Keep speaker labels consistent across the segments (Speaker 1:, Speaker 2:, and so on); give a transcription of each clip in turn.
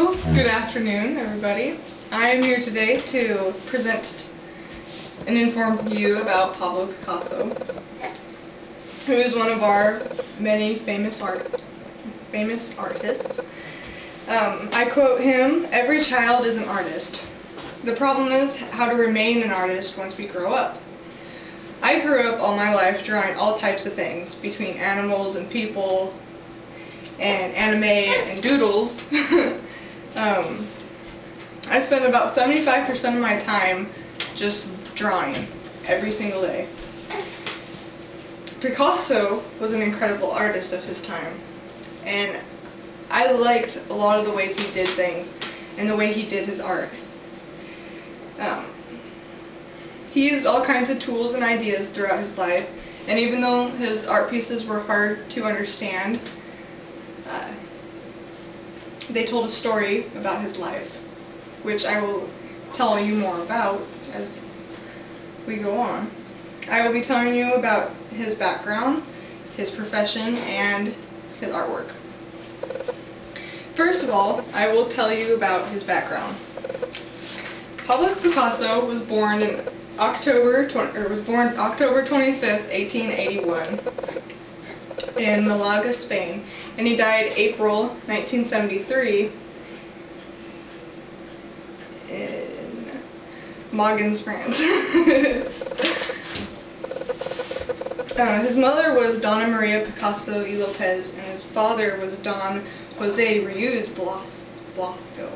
Speaker 1: Well, good afternoon, everybody. I am here today to present and inform you about Pablo Picasso, who is one of our many famous artists. I quote him, "Every child is an artist. The problem is how to remain an artist once we grow up." I grew up all my life drawing all types of things, between animals and people, and anime and doodles. I spent about 75% of my time just drawing every single day. Picasso was an incredible artist of his time, and I liked a lot of the ways he did things and the way he did his art. He used all kinds of tools and ideas throughout his life, and even though his art pieces were hard to understand, they told a story about his life, which I will tell you more about as we go on. I will be telling you about his background, his profession, and his artwork. First of all, I will tell you about his background. Pablo Picasso was born October 25th, 1881 in Malaga, Spain, and he died April 1973 in Magens, France. His mother was Donna Maria Picasso y Lopez, and his father was Don Jose Ruiz Blasco,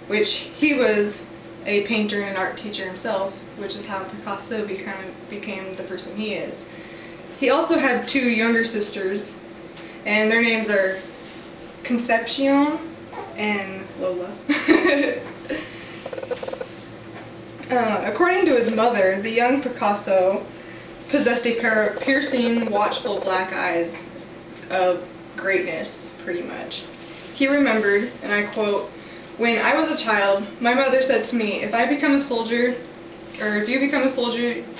Speaker 1: which he was a painter and art teacher himself, which is how Picasso became the person he is. He also had two younger sisters, and their names are Concepcion and Lola. According to his mother, the young Picasso possessed a pair of piercing, watchful black eyes of greatness, pretty much. He remembered, and I quote, "When I was a child, my mother said to me, if you become a soldier,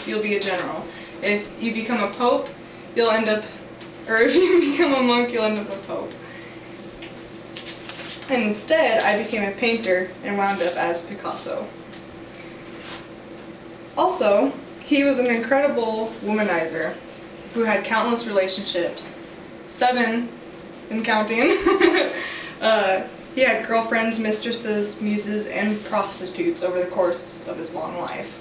Speaker 1: you'll be a general. If you become a pope, if you become a monk, you'll end up a pope." And instead, I became a painter and wound up as Picasso. Also, he was an incredible womanizer who had countless relationships, 7 and counting. He had girlfriends, mistresses, muses, and prostitutes over the course of his long life.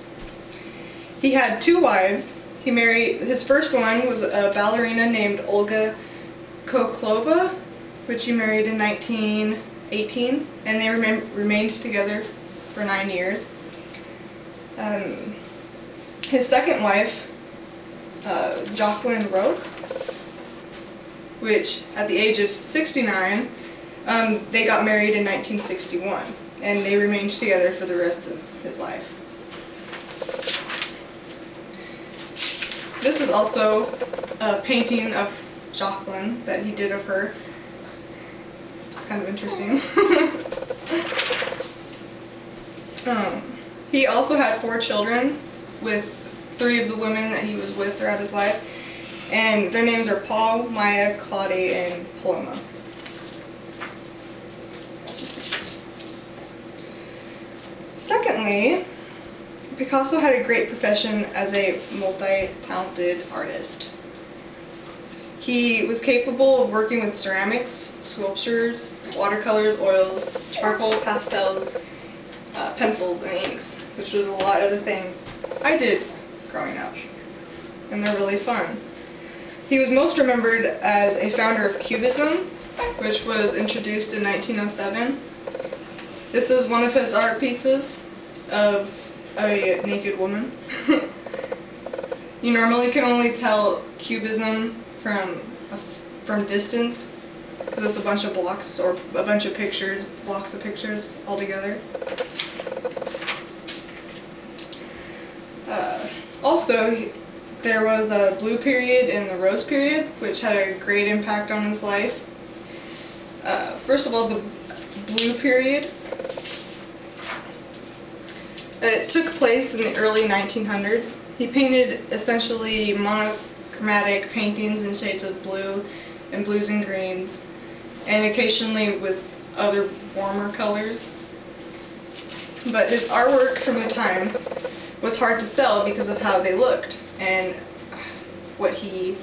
Speaker 1: He had 2 wives. His first one was a ballerina named Olga Koklova, which he married in 1918, and they remained together for 9 years. His second wife, Jacqueline Roque, which at the age of 69, they got married in 1961, and they remained together for the rest of his life. This is also a painting of Jacqueline that he did of her. It's kind of interesting. He also had 4 children with 3 of the women that he was with throughout his life, and their names are Paul, Maya, Claudia, and Paloma. Secondly, Picasso had a great profession as a multi-talented artist. He was capable of working with ceramics, sculptures, watercolors, oils, charcoal, pastels, pencils, and inks, which was a lot of the things I did growing up, and they're really fun. He was most remembered as a founder of Cubism, which was introduced in 1907. This is one of his art pieces of a naked woman. You normally can only tell Cubism from distance, because it's a bunch of blocks or a bunch of pictures, blocks of pictures all together. Also, there was a blue period and the rose period, which had a great impact on his life. First of all, the blue period. It took place in the early 1900s. He painted essentially monochromatic paintings in shades of blue and blues and greens, and occasionally with other warmer colors. But his artwork from the time was hard to sell because of how they looked and what he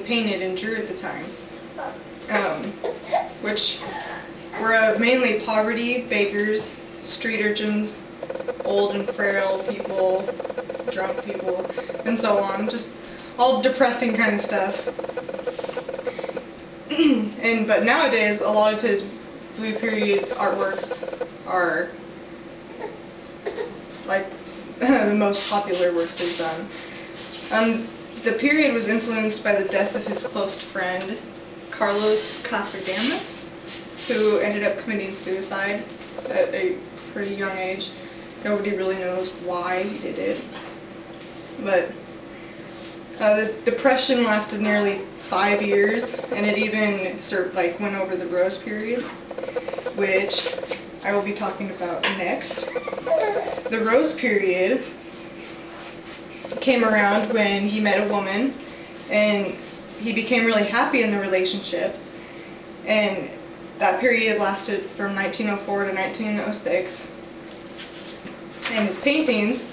Speaker 1: painted and drew at the time, which were of mainly poverty, beggars, street urchins, old and frail people, drunk people, and so on. Just all depressing kind of stuff. But nowadays, a lot of his Blue Period artworks are like the most popular works he's done. The period was influenced by the death of his close friend, Carlos Casagemas, who ended up committing suicide at a pretty young age. Nobody really knows why he did it. But the depression lasted nearly 5 years, and it even went over the Rose Period, which I will be talking about next. The Rose Period came around when he met a woman, and he became really happy in the relationship, and that period lasted from 1904 to 1906, and his paintings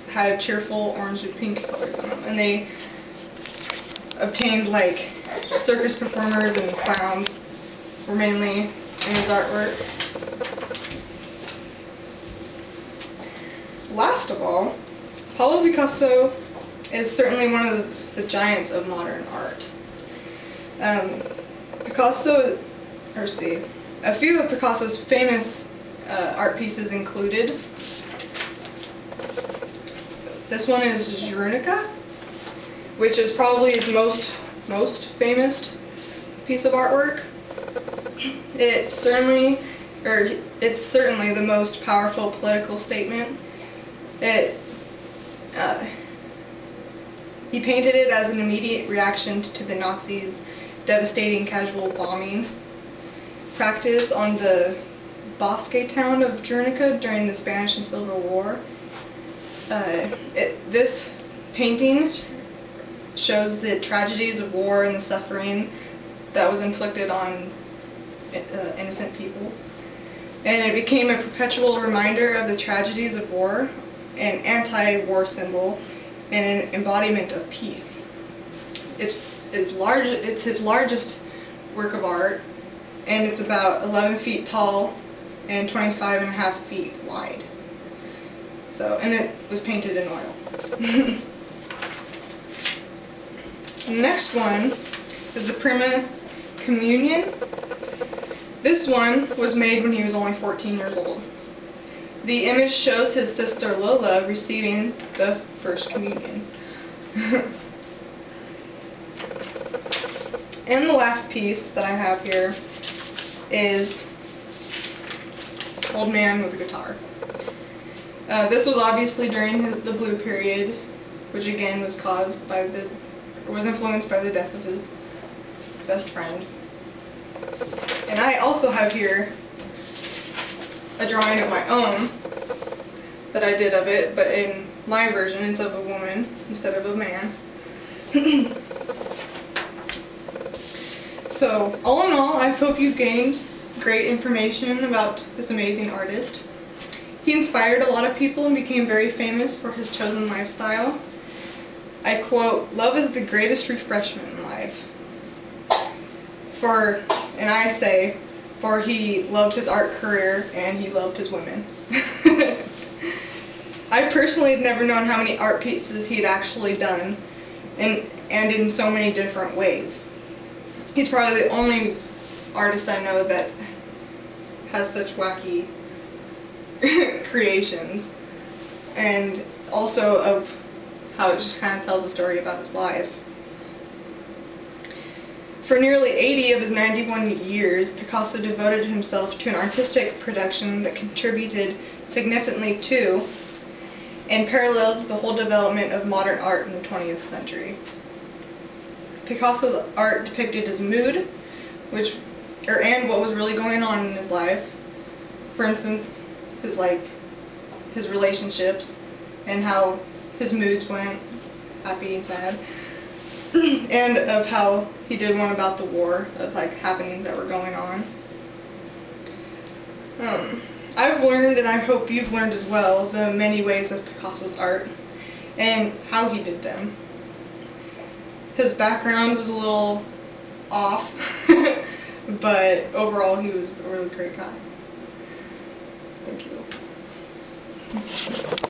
Speaker 1: had cheerful orange and pink colors in them, and they obtained like circus performers and clowns were mainly in his artwork. Last of all, Pablo Picasso is certainly one of the giants of modern art. A few of Picasso's famous art pieces included, this one is Guernica, which is probably his most famous piece of artwork. It's certainly the most powerful political statement. He painted it as an immediate reaction to the Nazis' devastating casual bombing practice on the Bosque town of Guernica during the Spanish and Civil War. This painting shows the tragedies of war and the suffering that was inflicted on innocent people. And it became a perpetual reminder of the tragedies of war, an anti-war symbol, and an embodiment of peace. It's his largest work of art, and it's about 11 feet tall and 25.5 feet wide. And it was painted in oil. The next one is the Prima Communion. This one was made when he was only 14 years old. The image shows his sister Lola receiving the First Communion. And the last piece that I have here is Old Man with a Guitar. This was obviously during the Blue Period, which again was influenced by the death of his best friend. And I also have here a drawing of my own that I did of it, but in my version it's of a woman instead of a man. So, all in all, I hope you gained great information about this amazing artist. He inspired a lot of people and became very famous for his chosen lifestyle. I quote, "Love is the greatest refreshment in life." And I say, for he loved his art career and he loved his women. I personally had never known how many art pieces he had actually done, and in so many different ways. He's probably the only artist I know that has such wacky creations, and also of how it just kind of tells a story about his life. For nearly 80 of his 91 years, Picasso devoted himself to an artistic production that contributed significantly to and paralleled the whole development of modern art in the 20th century. Picasso's art depicted his mood, and what was really going on in his life. For instance, his relationships and how his moods went, happy and sad. and of how he did one about the war, of like happenings that were going on. I've learned, and I hope you've learned as well, the many ways of Picasso's art and how he did them. His background was a little off, but overall he was a really great guy. Thank you.